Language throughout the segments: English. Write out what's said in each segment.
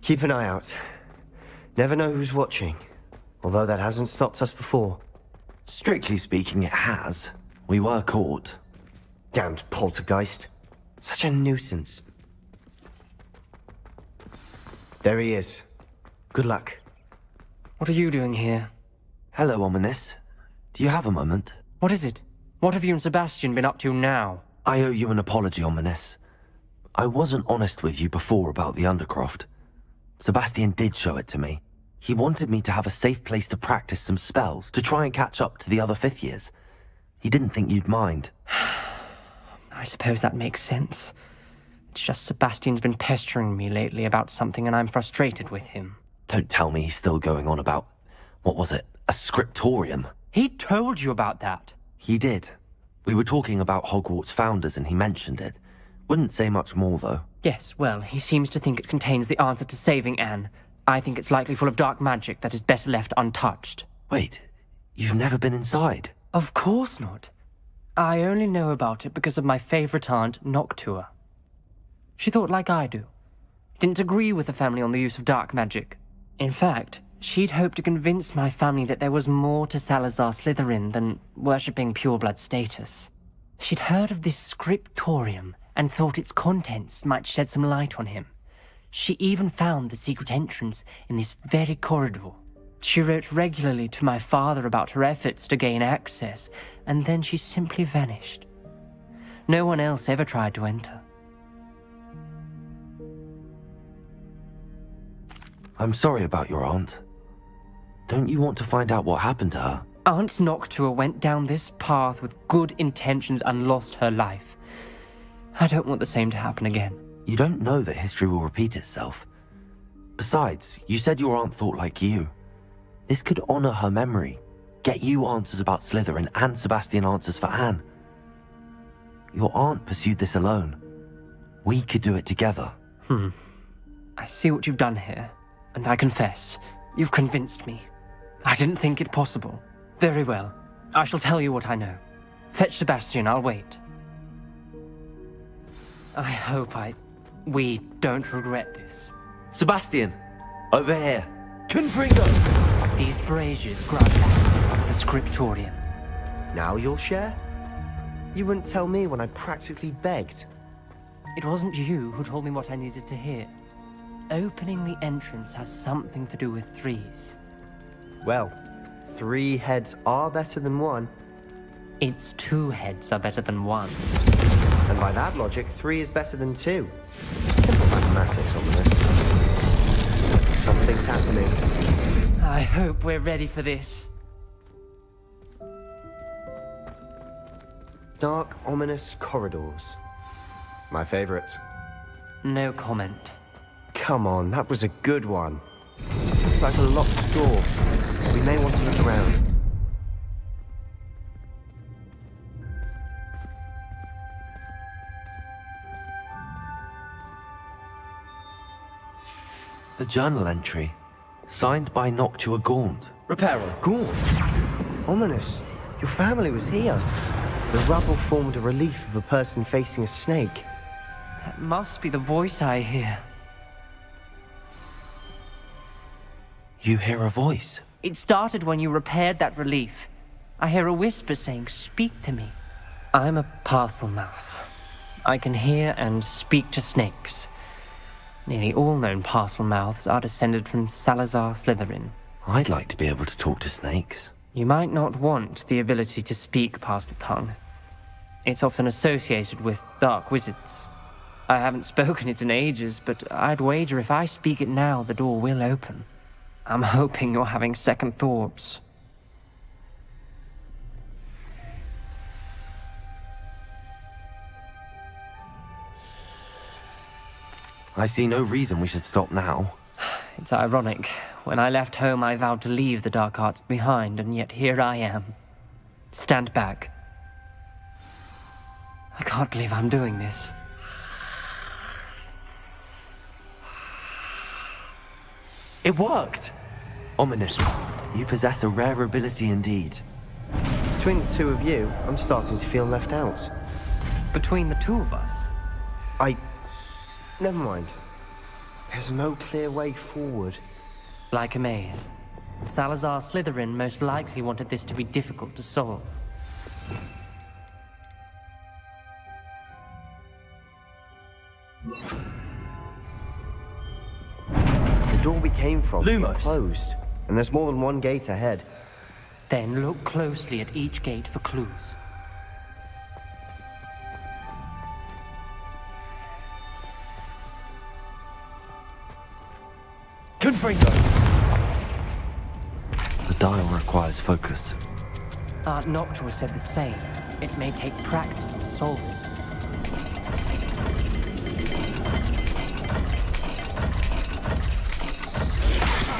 Keep an eye out. Never know who's watching. Although that hasn't stopped us before. Strictly speaking, it has. We were caught. Damned poltergeist. Such a nuisance. There he is. Good luck. What are you doing here? Hello, Ominous. Do you have a moment? What is it? What have you and Sebastian been up to now? I owe you an apology, Ominous. I wasn't honest with you before about the Undercroft. Sebastian did show it to me. He wanted me to have a safe place to practice some spells, to try and catch up to the other fifth years. He didn't think you'd mind. I suppose that makes sense. It's just Sebastian's been pestering me lately about something and I'm frustrated with him. Don't tell me he's still going on about, what was it, a scriptorium? He told you about that. He did. We were talking about Hogwarts founders and he mentioned it. Wouldn't say much more, though. Yes, well, he seems to think it contains the answer to saving Anne. I think it's likely full of dark magic that is better left untouched. Wait, you've never been inside? Of course not. I only know about it because of my favorite aunt, Noctua. She thought like I do. Didn't agree with the family on the use of dark magic. In fact, she'd hoped to convince my family that there was more to Salazar Slytherin than worshipping pureblood status. She'd heard of this scriptorium and thought its contents might shed some light on him. She even found the secret entrance in this very corridor. She wrote regularly to my father about her efforts to gain access, and then she simply vanished. No one else ever tried to enter. I'm sorry about your aunt. Don't you want to find out what happened to her? Aunt Noctua went down this path with good intentions and lost her life. I don't want the same to happen again. You don't know that history will repeat itself. Besides, you said your aunt thought like you. This could honor her memory, get you answers about Slytherin and Sebastian answers for Anne. Your aunt pursued this alone. We could do it together. I see what you've done here, and I confess, you've convinced me. I didn't think it possible. Very well, I shall tell you what I know. Fetch Sebastian, I'll wait. I hope we don't regret this. Sebastian, over here. Confringo! These braziers grant access to the scriptorium. Now you'll share? You wouldn't tell me when I practically begged. It wasn't you who told me what I needed to hear. Opening the entrance has something to do with threes. Well, 3 heads are better than 1. It's 2 heads are better than 1. And by that logic, 3 is better than 2. Simple mathematics on this. Something's happening. I hope we're ready for this. Dark, ominous corridors. My favorite. No comment. Come on, that was a good one. Looks like a locked door. We may want to look around. The journal entry, signed by Noctua Gaunt. Reparo. Gaunt? Ominous. Your family was here. The rubble formed a relief of a person facing a snake. That must be the voice I hear. You hear a voice. It started when you repaired that relief. I hear a whisper saying, "Speak to me." I'm a parcel mouth. I can hear and speak to snakes. Nearly all known parcel mouths are descended from Salazar Slytherin. I'd like to be able to talk to snakes. You might not want the ability to speak parcel tongue. It's often associated with dark wizards. I haven't spoken it in ages, but I'd wager if I speak it now, the door will open. I'm hoping you're having second thoughts. I see no reason we should stop now. It's ironic. When I left home, I vowed to leave the dark arts behind, and yet here I am. Stand back. I can't believe I'm doing this. It worked! Ominous, you possess a rare ability indeed. Between the 2 of you, I'm starting to feel left out. Between the 2 of us? Never mind. There's no clear way forward. Like a maze. Salazar Slytherin most likely wanted this to be difficult to solve. The door we came from is Lumos. closed, and there's more than one gate ahead. Then look closely at each gate for clues. Confringo! The dial requires focus. Aunt Noctua said the same. It may take practice to solve it.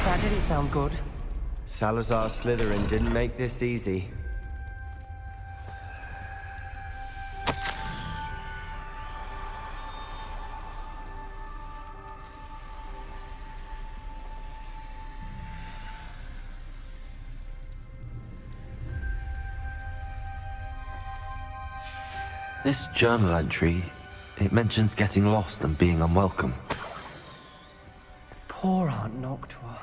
That didn't sound good. Salazar Slytherin didn't make this easy. This journal entry, it mentions getting lost and being unwelcome. Poor Aunt Noctua.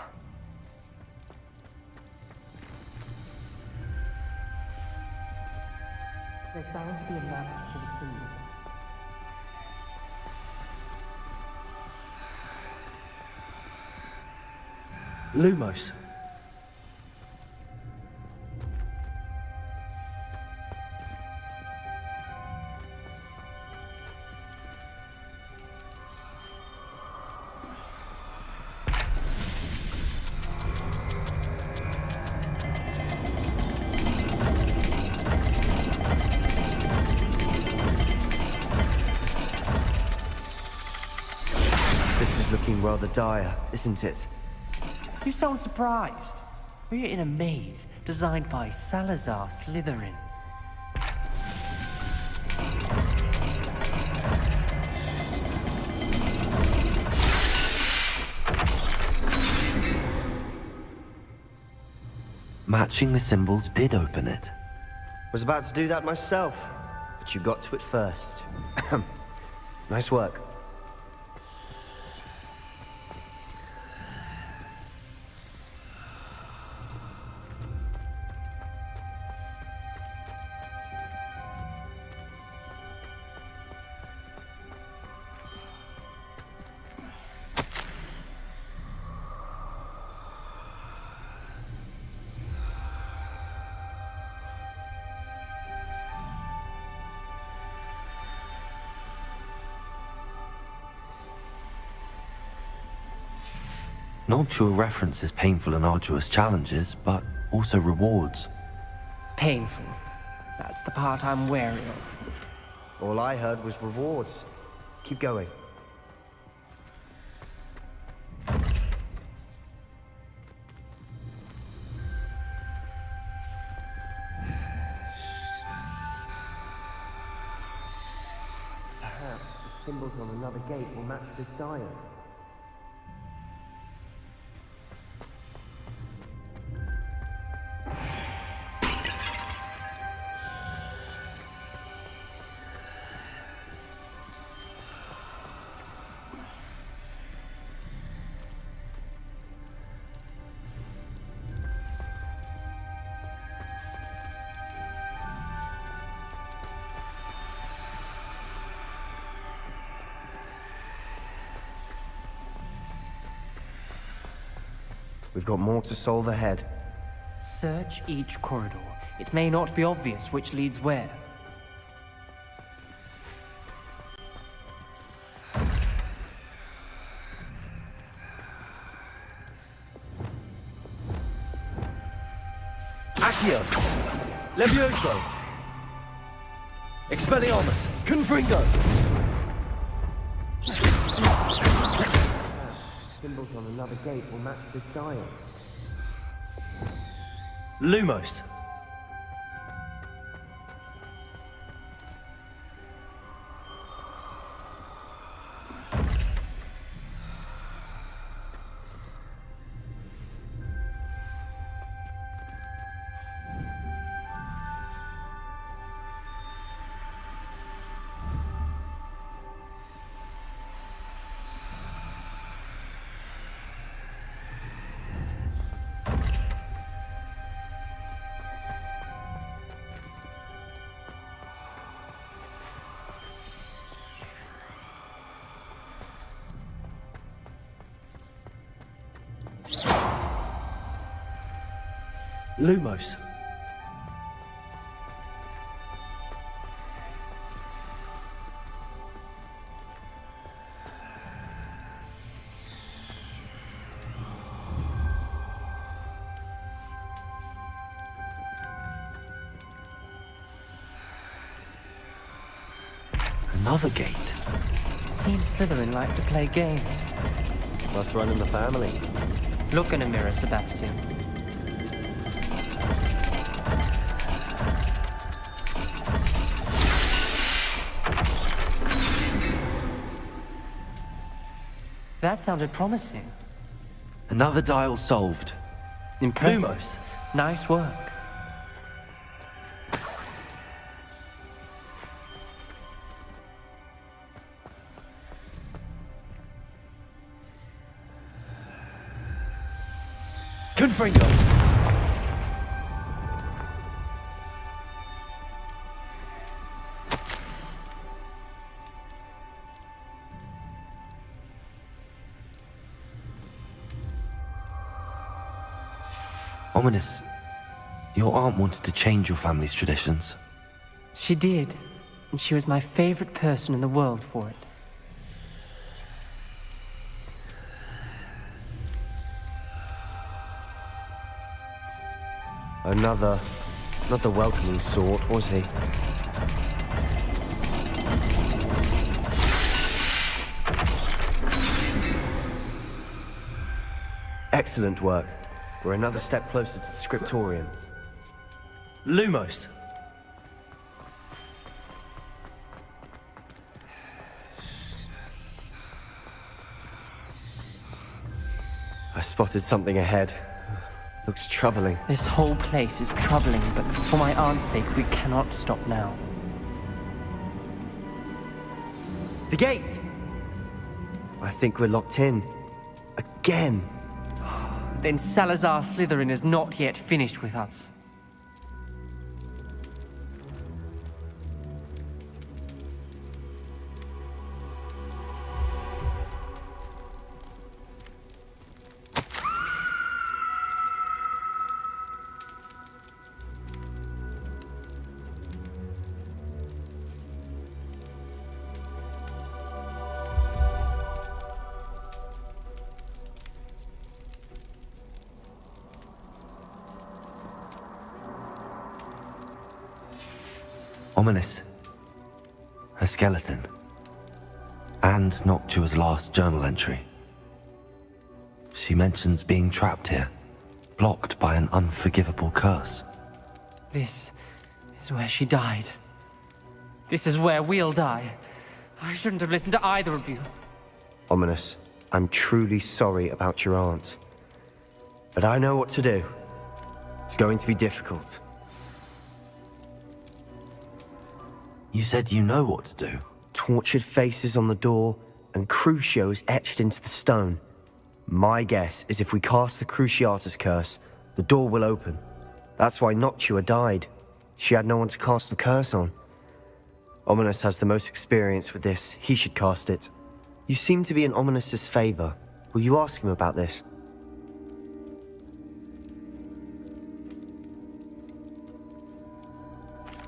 They found the map to the symbol. Lumos. This is looking rather dire, isn't it? You sound surprised. We're in a maze designed by Salazar Slytherin. Matching the symbols did open it. Was about to do that myself, but you got to it first. Nice work. Noctua references painful and arduous challenges, but also rewards. Painful. That's the part I'm wary of. All I heard was rewards. Keep going. Perhaps the symbols on another gate will match this dial. We've got more to solve ahead. Search each corridor. It may not be obvious which leads where. Accio! Levioso! Expelliarmus! Confringo! Symbols on another gate will match this dial. Lumos! Lumos. Another gate. Seems Slytherin like to play games. Must run in the family. Look in a mirror, Sebastian. That sounded promising. Another dial solved. Impressive. Lumos. Nice work. Confringo. Ominous. Your aunt wanted to change your family's traditions. She did, and she was my favorite person in the world for it. Another, not the welcoming sort, was he? Excellent work. We're another step closer to the scriptorium. Lumos. I spotted something ahead. Looks troubling. This whole place is troubling, but for my aunt's sake, we cannot stop now. The gate! I think we're locked in. Again. Then Salazar Slytherin is not yet finished with us. Ominous. A skeleton. And Noctua's last journal entry. She mentions being trapped here, blocked by an unforgivable curse. This is where she died. This is where we'll die. I shouldn't have listened to either of you. Ominous, I'm truly sorry about your aunt. But I know what to do. It's going to be difficult. You said you know what to do. Tortured faces on the door and Crucios etched into the stone. My guess is if we cast the Cruciatus curse, the door will open. That's why Noctua died. She had no one to cast the curse on. Ominous has the most experience with this. He should cast it. You seem to be in Ominous's favor. Will you ask him about this?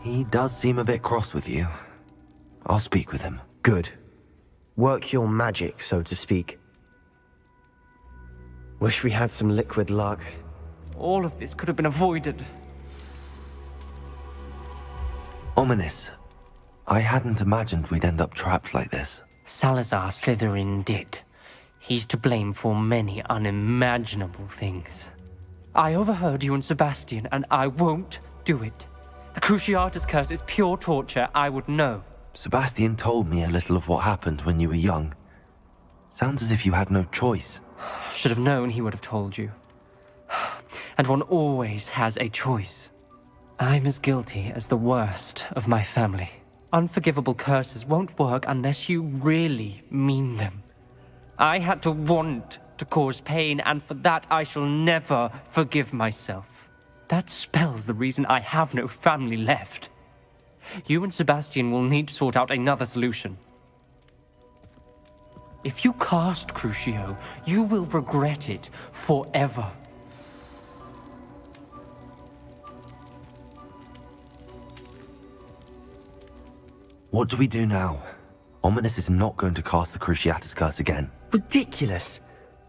He does seem a bit cross with you. I'll speak with him. Good. Work your magic, so to speak. Wish we had some liquid luck. All of this could have been avoided. Ominous. I hadn't imagined we'd end up trapped like this. Salazar Slytherin did. He's to blame for many unimaginable things. I overheard you and Sebastian, and I won't do it. The Cruciatus curse is pure torture, I would know. Sebastian told me a little of what happened when you were young. Sounds as if you had no choice. Should have known he would have told you. And one always has a choice. I'm as guilty as the worst of my family. Unforgivable curses won't work unless you really mean them. I had to want to cause pain, and for that I shall never forgive myself. That spells the reason I have no family left. You and Sebastian will need to sort out another solution. If you cast Crucio, you will regret it forever. What do we do now? Ominous is not going to cast the Cruciatus Curse again. Ridiculous!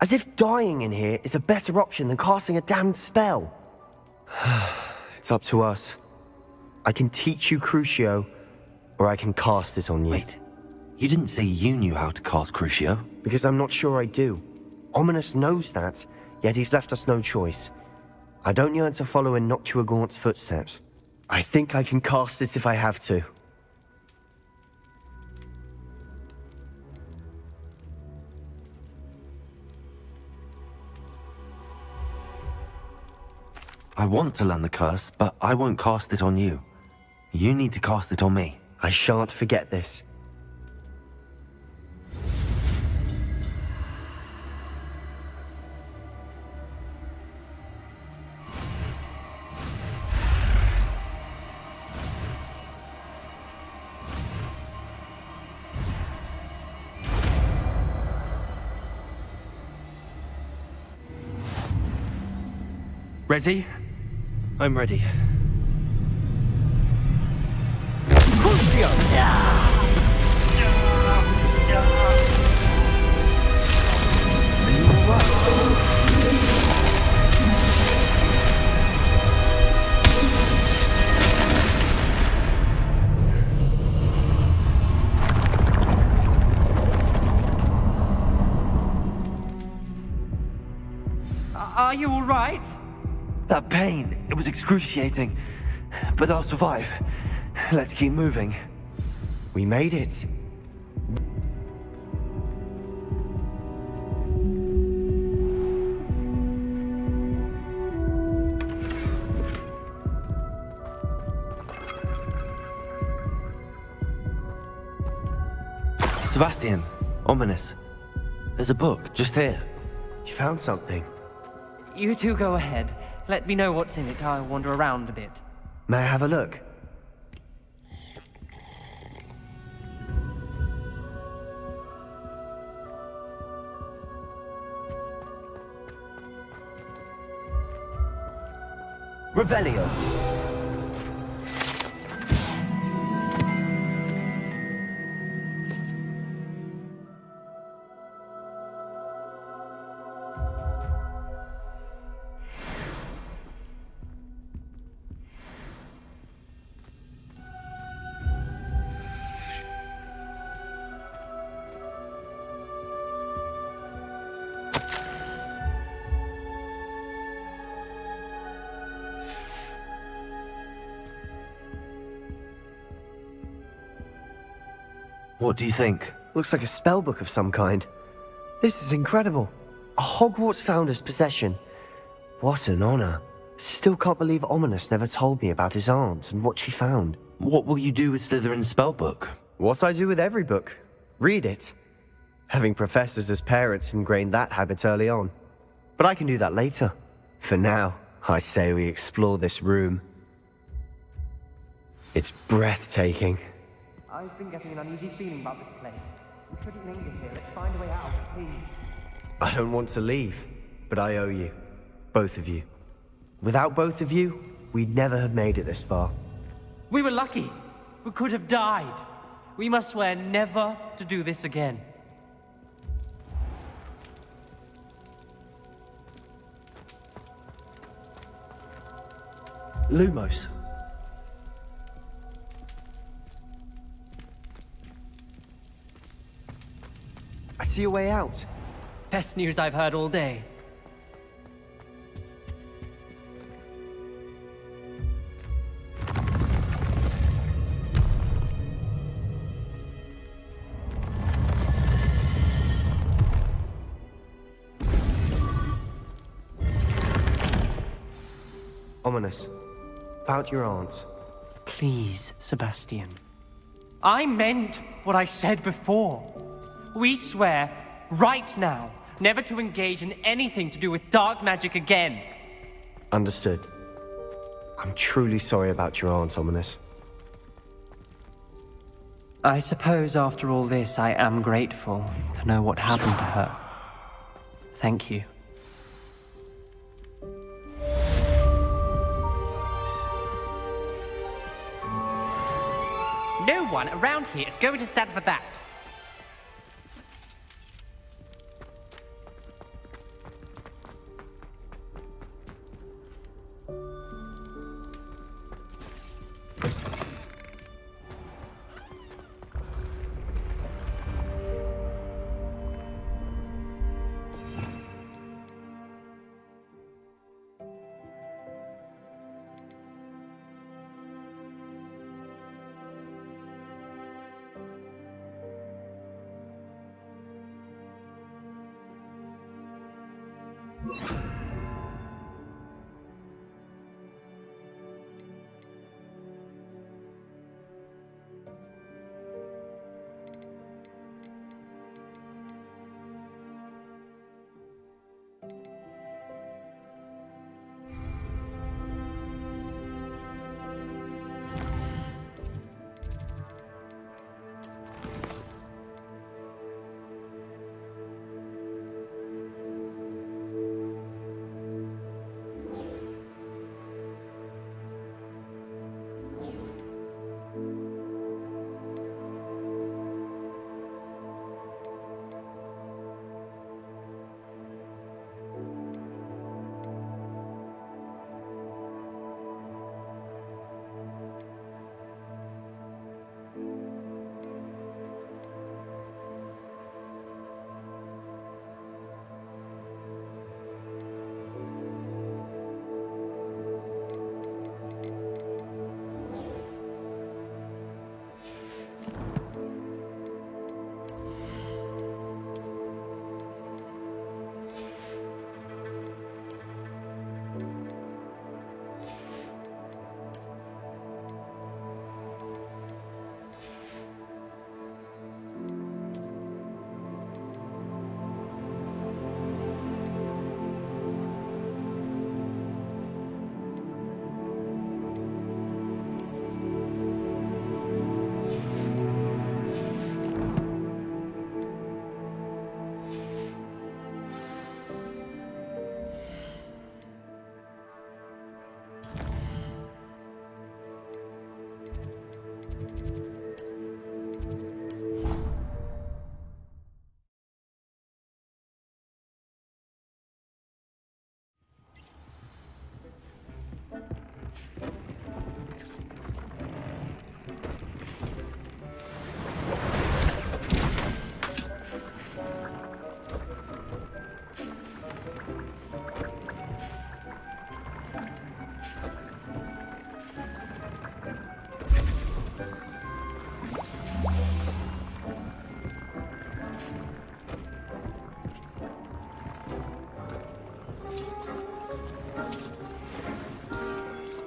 As if dying in here is a better option than casting a damned spell. It's up to us. I can teach you Crucio, or I can cast it on you. Wait, you didn't say you knew how to cast Crucio? Because I'm not sure I do. Ominous knows that, yet he's left us no choice. I don't yearn to follow in Noctua Gaunt's footsteps. I think I can cast it if I have to. I want to learn the curse, but I won't cast it on you. You need to cast it on me. I shan't forget this. Ready? I'm ready. Are you all right? That pain, it was excruciating. But I'll survive. Let's keep moving. We made it. Sebastian, Ominous. There's a book just here. You found something. You two go ahead. Let me know what's in it. I'll wander around a bit. May I have a look? Revelio. What do you think? Looks like a spellbook of some kind. This is incredible. A Hogwarts founder's possession. What an honor. Still can't believe Ominous never told me about his aunt and what she found. What will you do with Slytherin's spellbook? What I do with every book. Read it. Having professors as parents ingrained that habit early on. But I can do that later. For now, I say we explore this room. It's breathtaking. I've been getting an uneasy feeling about this place. We shouldn't linger here. Let's find a way out, please. I don't want to leave, but I owe you. Both of you. Without both of you, we'd never have made it this far. We were lucky. We could have died. We must swear never to do this again. Lumos. I see a way out. Best news I've heard all day. Ominous. About your aunt. Please, Sebastian. I meant what I said before. We swear, right now, never to engage in anything to do with dark magic again. Understood. I'm truly sorry about your aunt, Ominous. I suppose after all this, I am grateful to know what happened to her. Thank you. No one around here is going to stand for that.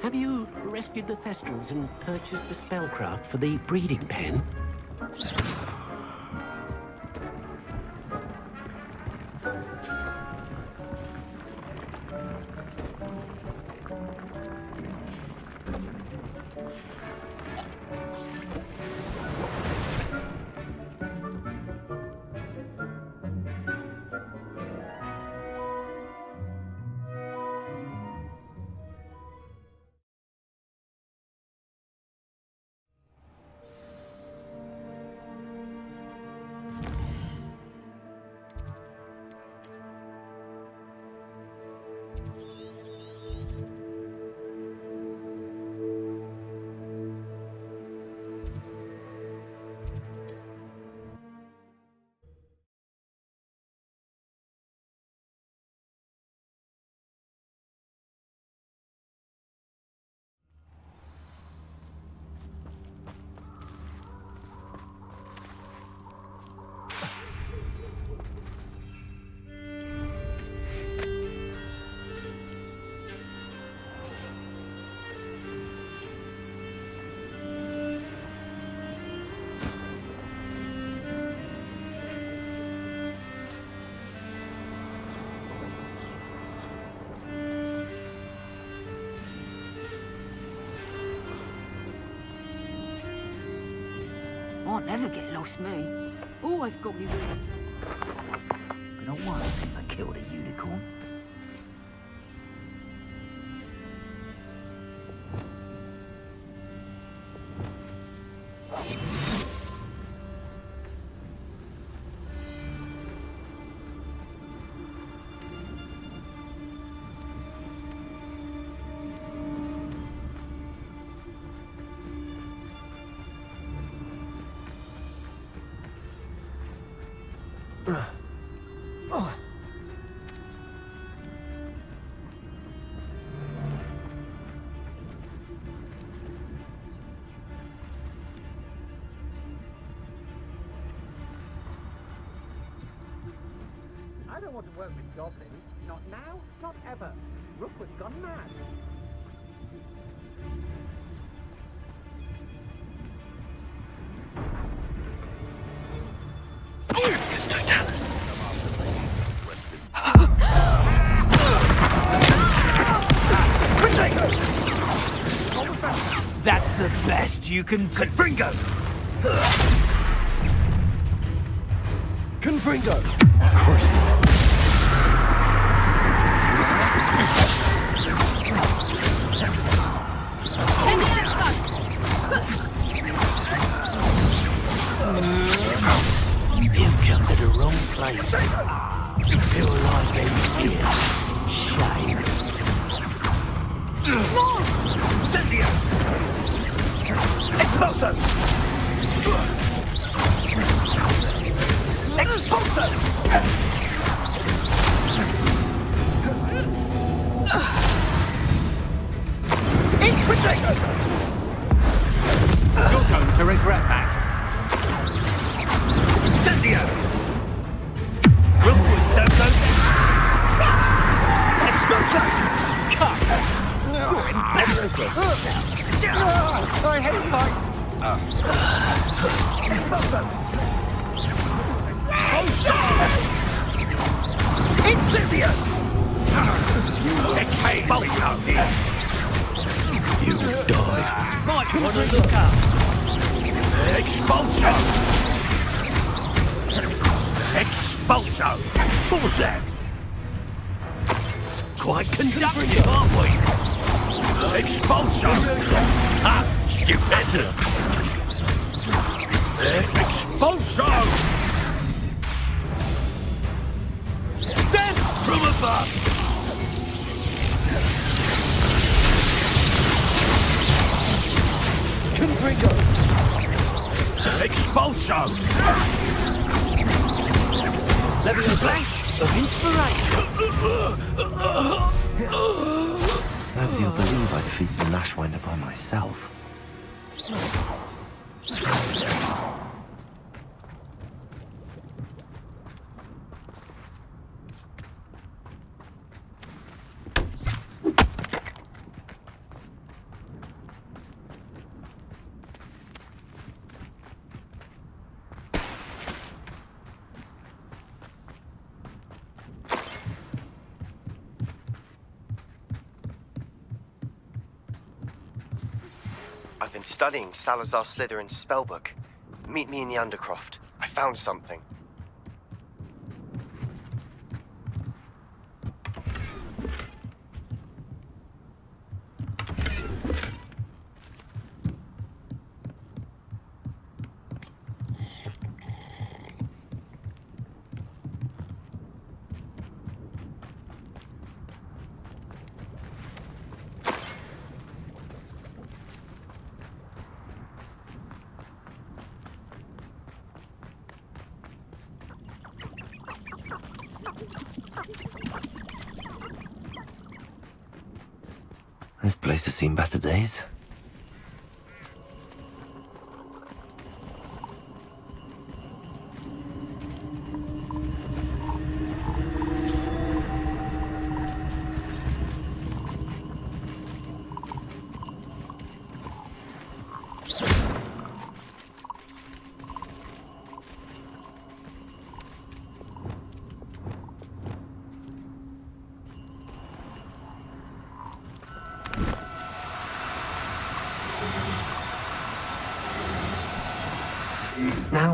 Have you rescued the Thestrals and purchased the spellcraft for the breeding pen? I'll never get lost, me. Always got me with. Been a while since I killed a unicorn. I don't want to work with goblins. Not now, not ever. Rookwood's gone mad. It's Totalis. That's the best you can do. Confringo! Confringo! Crucible! You come to the wrong place. You feel like a here. Shame. Incendio! Expulso! Expulso! Infiltrator! You're going to regret that. Incendio! Rookwood don't go Expulso! Cut! You're embarrassing! I hate fights! Expulso! Incendio! Expulso! You die! Mike, what does it come? Expulsion! Expulso! What was that? Quite conductive, aren't we? Expulso! Ha! Stupendous! Expulso! Death from above! Confringo! Expulso! Let me a flash of inspiration! Nobody will believe I defeated a Lashwinder by myself. I've been studying Salazar Slytherin's spellbook. Meet me in the Undercroft. I found something. This place has seen better days.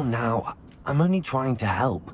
Now, I'm only trying to help.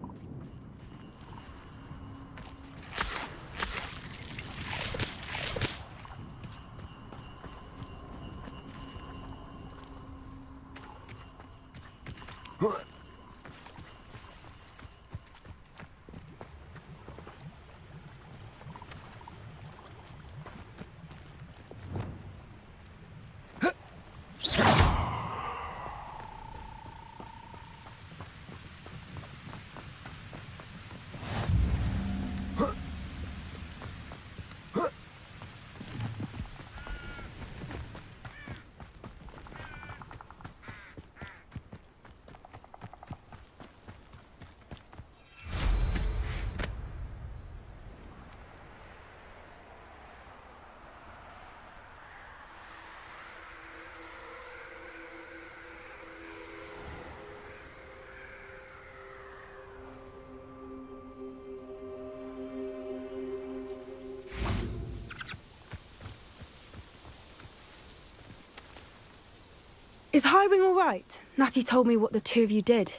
Is Highwing all right? Natty told me what the two of you did.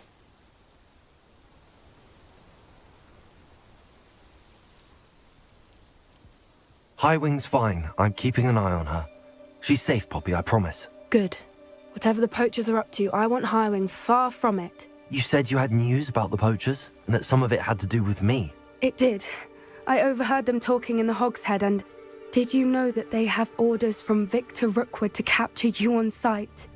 Highwing's fine. I'm keeping an eye on her. She's safe, Poppy, I promise. Good. Whatever the poachers are up to, I want Highwing far from it. You said you had news about the poachers, and that some of it had to do with me. It did. I overheard them talking in the Hogshead, and did you know that they have orders from Victor Rookwood to capture you on sight?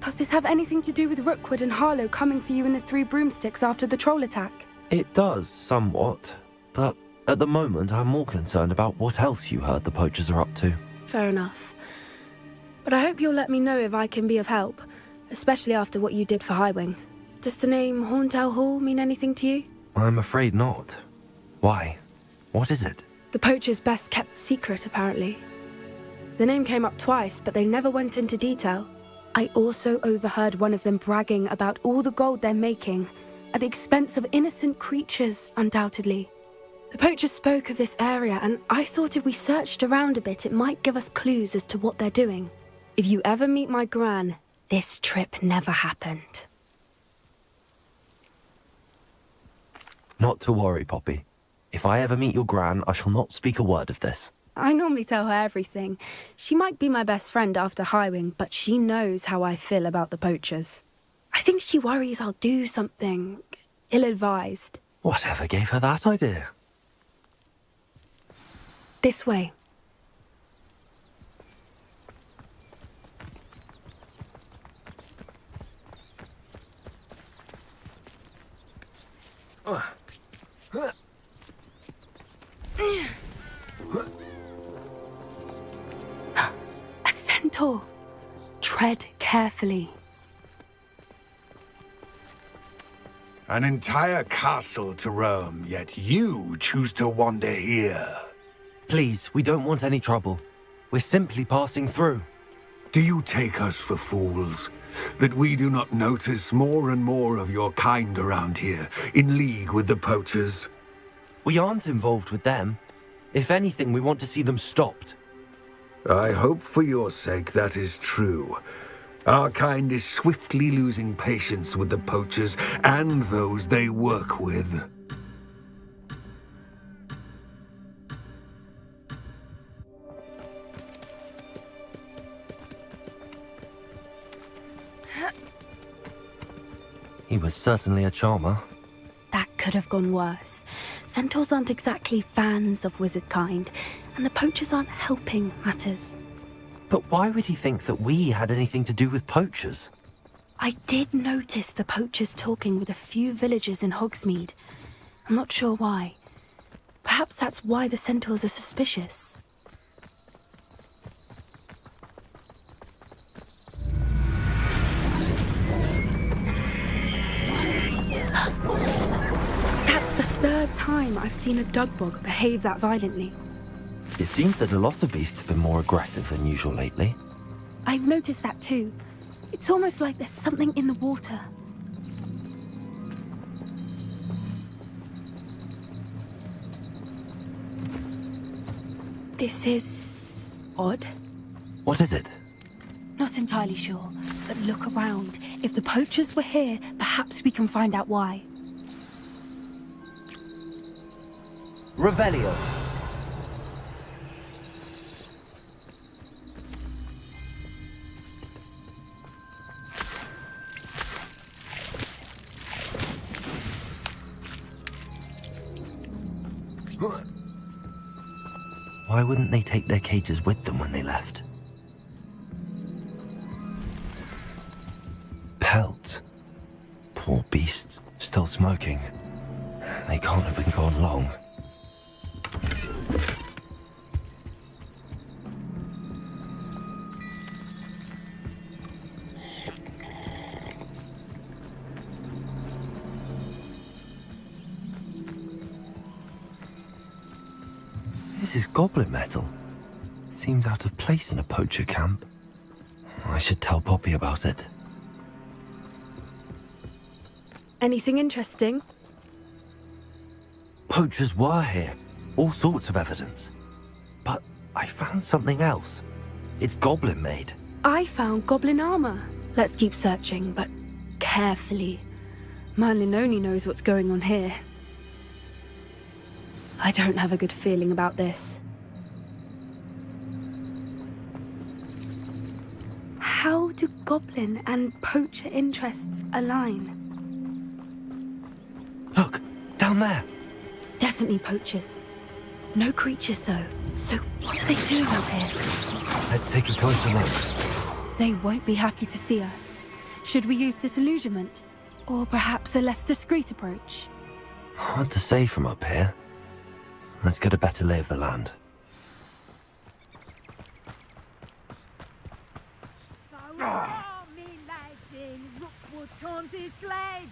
Does this have anything to do with Rookwood and Harlow coming for you in the Three Broomsticks after the troll attack? It does, somewhat. But at the moment, I'm more concerned about what else you heard the poachers are up to. Fair enough. But I hope you'll let me know if I can be of help, especially after what you did for Highwing. Does the name Horntail Hall mean anything to you? I'm afraid not. Why? What is it? The poachers' best kept secret, apparently. The name came up twice, but they never went into detail. I also overheard one of them bragging about all the gold they're making, at the expense of innocent creatures, undoubtedly. The poachers spoke of this area, and I thought if we searched around a bit, it might give us clues as to what they're doing. If you ever meet my gran, this trip never happened. Not to worry, Poppy. If I ever meet your gran, I shall not speak a word of this. I normally tell her everything. She might be my best friend after Highwing, but she knows how I feel about the poachers. I think she worries I'll do something ill-advised. Whatever gave her that idea? This way. A centaur. Tread carefully. An entire castle to roam, yet you choose to wander here. Please, we don't want any trouble. We're simply passing through. Do you take us for fools? That we do not notice more and more of your kind around here, in league with the poachers? We aren't involved with them. If anything, we want to see them stopped. I hope for your sake that is true. Our kind is swiftly losing patience with the poachers and those they work with. He was certainly a charmer. That could have gone worse. Centaurs aren't exactly fans of wizard kind, and the poachers aren't helping matters. But why would he think that we had anything to do with poachers? I did notice the poachers talking with a few villagers in Hogsmeade. I'm not sure why. Perhaps that's why the centaurs are suspicious. That's the third time I've seen a dugbog behave that violently. It seems that a lot of beasts have been more aggressive than usual lately. I've noticed that too. It's almost like there's something in the water. This is odd. What is it? Not entirely sure, but look around. If the poachers were here, perhaps we can find out why. Revelio. Why wouldn't they take their cages with them when they left? Pelts. Poor beasts, still smoking. They can't have been gone long. This is goblin metal. Seems out of place in a poacher camp. I should tell Poppy about it. Anything interesting? Poachers were here. All sorts of evidence. But I found something else. It's goblin made. I found goblin armor. Let's keep searching, but carefully. Merlin only knows what's going on here. I don't have a good feeling about this. How do goblin and poacher interests align? Look, down there. Definitely poachers. No creatures, though. So what are they doing out here? Let's take a closer look. They won't be happy to see us. Should we use disillusionment? Or perhaps a less discreet approach? Hard to say from up here. Let's get a better lay of the land. Me lads in Rookwood Taunted Sledge!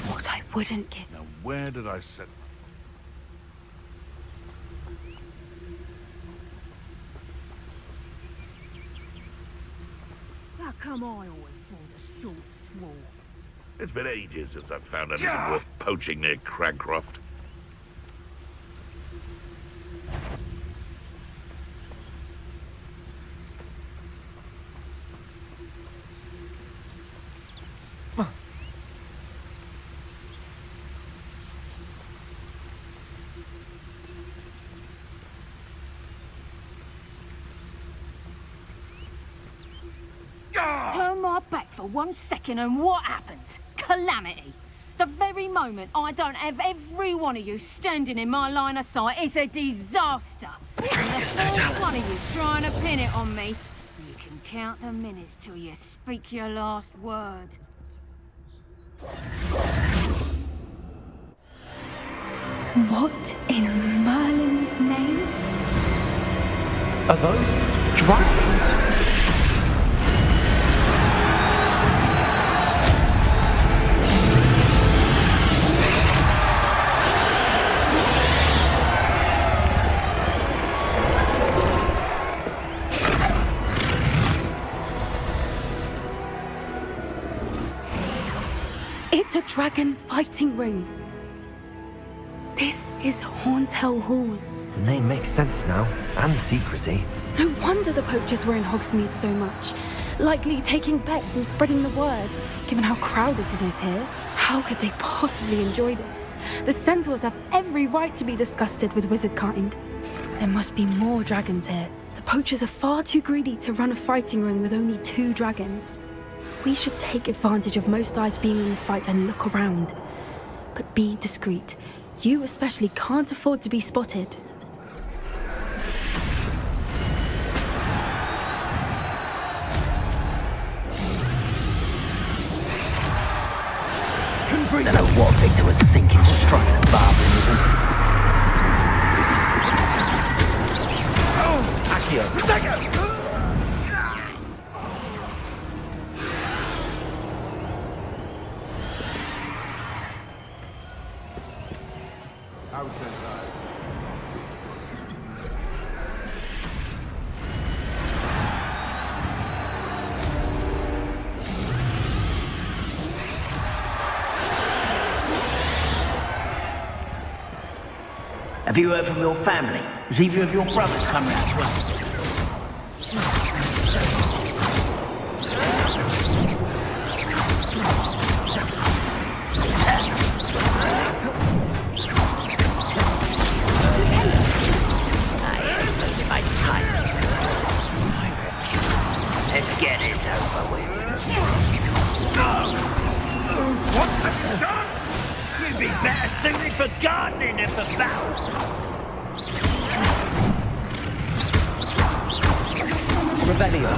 What I wouldn't give. Now, where did I set... How come I always pull the short straw? It's been ages since I've found anything worth poaching near Cragcroft. Turn my back for 1 second and what happens? Calamity. The very moment I don't have every one of you standing in my line of sight is a disaster. And the first one of you trying to pin it on me, you can count the minutes till you speak your last word. What in Merlin's name? Are those dragons? It's a dragon fighting ring. This is Hauntel Hall. The name makes sense now, and the secrecy. No wonder the poachers were in Hogsmeade so much. Likely taking bets and spreading the word, given how crowded it is here. How could they possibly enjoy this? The centaurs have every right to be disgusted with wizard kind. There must be more dragons here. The poachers are far too greedy to run a fighting ring with only 2 dragons. We should take advantage of most eyes being in the fight and look around. But be discreet. You especially can't afford to be spotted. I don't know what Victor was thinking, striking and bargaining with him. Oh, Accio, protect him! Have you heard from your family? Has either of your brothers come round to us? I lose my time. I refuse. Let's get this over with. What have you done? You'd be better suited for gardening than for battle. Revelio.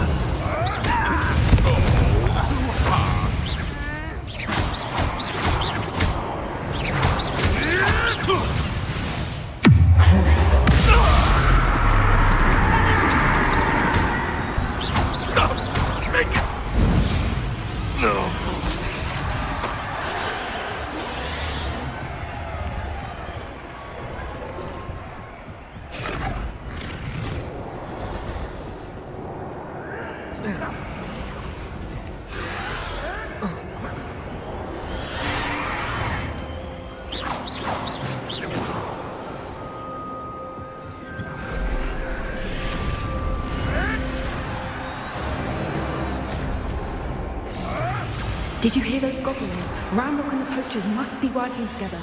Did you hear those goblins? Ramrock and the poachers must be working together.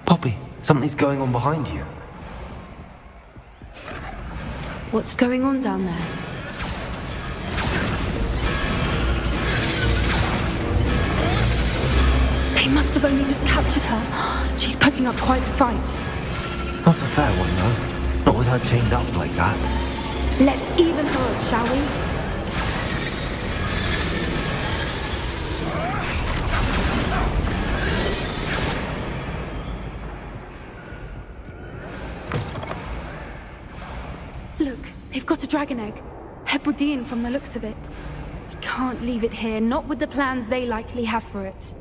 Poppy, something's going on behind you. What's going on down there? They must have only just captured her. She's putting up quite a fight. Not a fair one, though. Not with her chained up like that. Let's even her up, shall we? Look, they've got a dragon egg. Hebridean from the looks of it. We can't leave it here, not with the plans they likely have for it.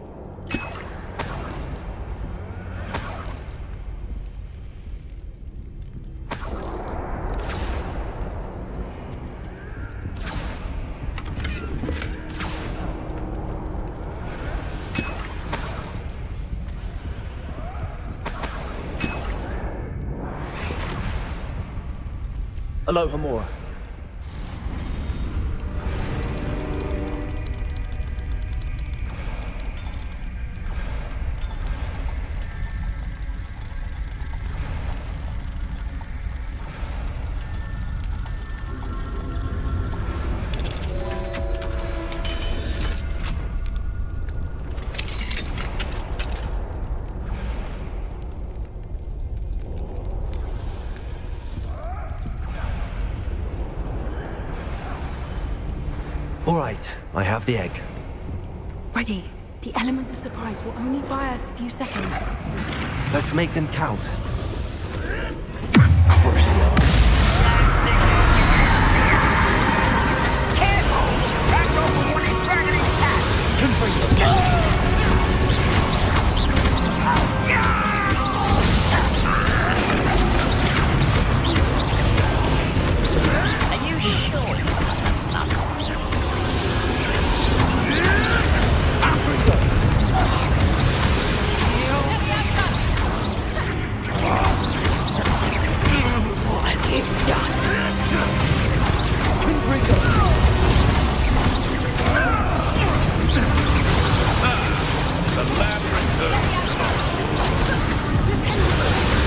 Hello, Hamura. All right, I have the egg. Ready. The element of surprise will only buy us a few seconds. Let's make them count. Crucial. Careful! Back over when he's dragging his cat! Are you sure you've got enough? What have you done? The lab returns.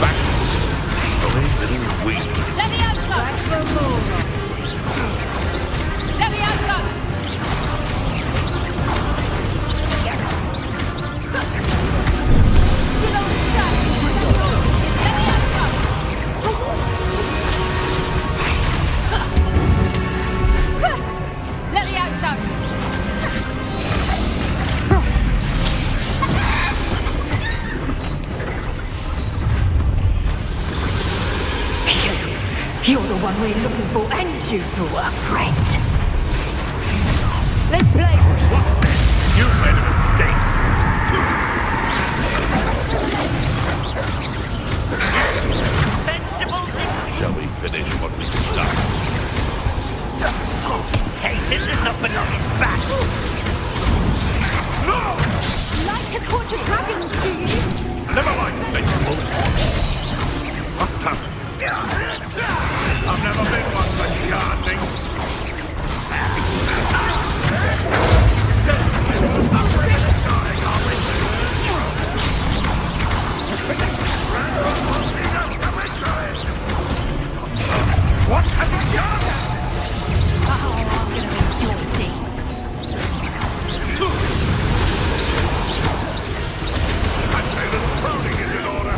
Back. Away, little weed. You're the one we're looking for, and you brought a friend. Let's play! You made a mistake. Vegetables in Shall we finish what we started? Orientation does not belong in battle. Like to torture dragons, do you? Never mind vegetables. What happened? I've never been one for gardening. What have you done? Oh, I'm gonna enjoy this. I'd say this crowding is in order.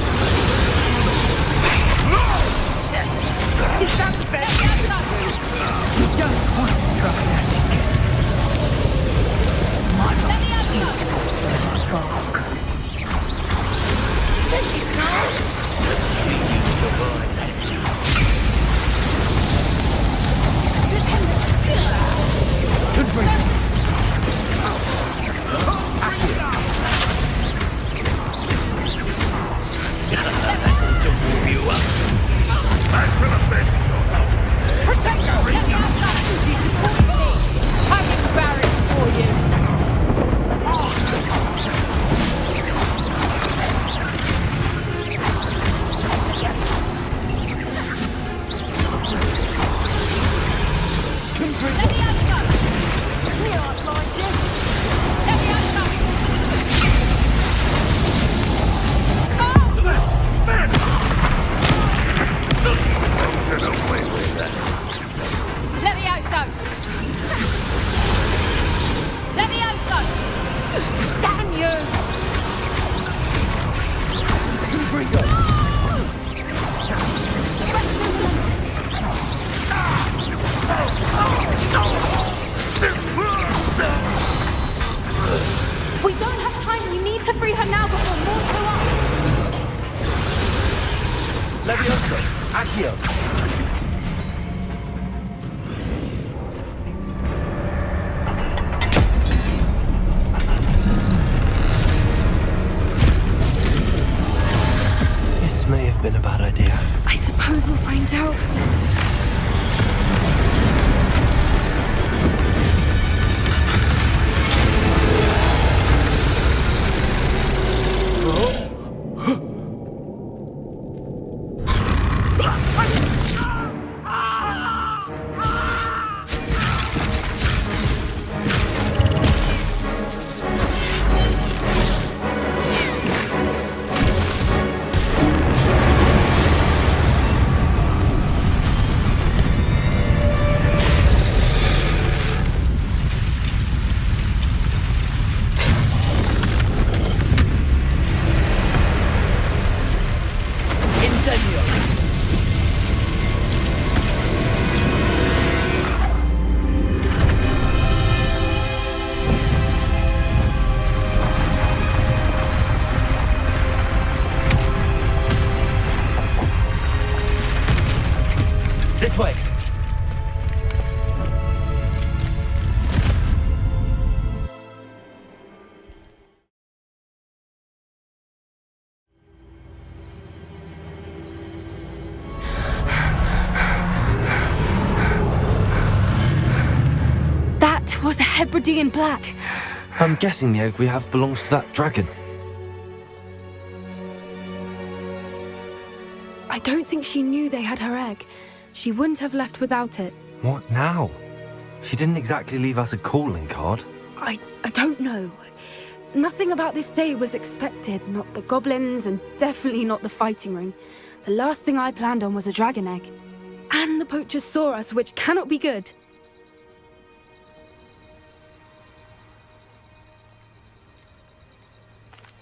Is that better? You don't want to try that. My God. Take it now. Let's see you survive. Good for you. To warm you up. I should have been. Protect us! Let me outside! You support me! I'm embarrassed for you! Let me outside! We aren't like you! Let me outside! her now before more show up! Levioso! Accio! This may have been a bad idea. I suppose we'll find out. This way! That was a Hebridean black. I'm guessing the egg we have belongs to that dragon. I don't think she knew they had her egg. She wouldn't have left without it. What now? She didn't exactly leave us a calling card. I don't know. Nothing about this day was expected. Not the goblins, and definitely not the fighting ring. The last thing I planned on was a dragon egg. And the poachers saw us, which cannot be good.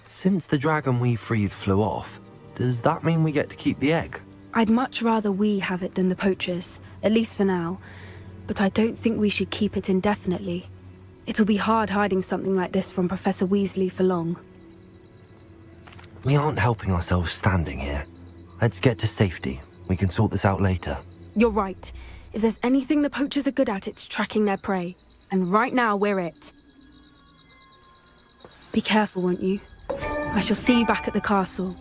Since the dragon we freed flew off, does that mean we get to keep the egg? I'd much rather we have it than the poachers, at least for now. But I don't think we should keep it indefinitely. It'll be hard hiding something like this from Professor Weasley for long. We aren't helping ourselves standing here. Let's get to safety. We can sort this out later. You're right. If there's anything the poachers are good at, it's tracking their prey. And right now, we're it. Be careful, won't you? I shall see you back at the castle.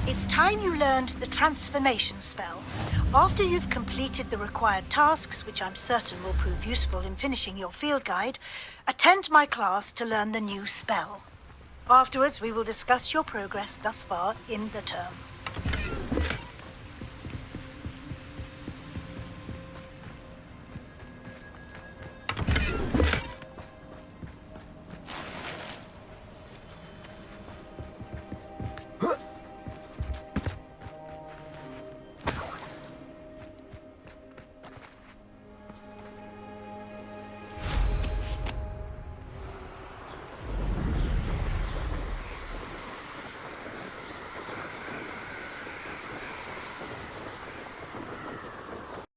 It's time you learned the transformation spell. After you've completed the required tasks, which I'm certain will prove useful in finishing your field guide, attend my class to learn the new spell. Afterwards, we will discuss your progress thus far in the term.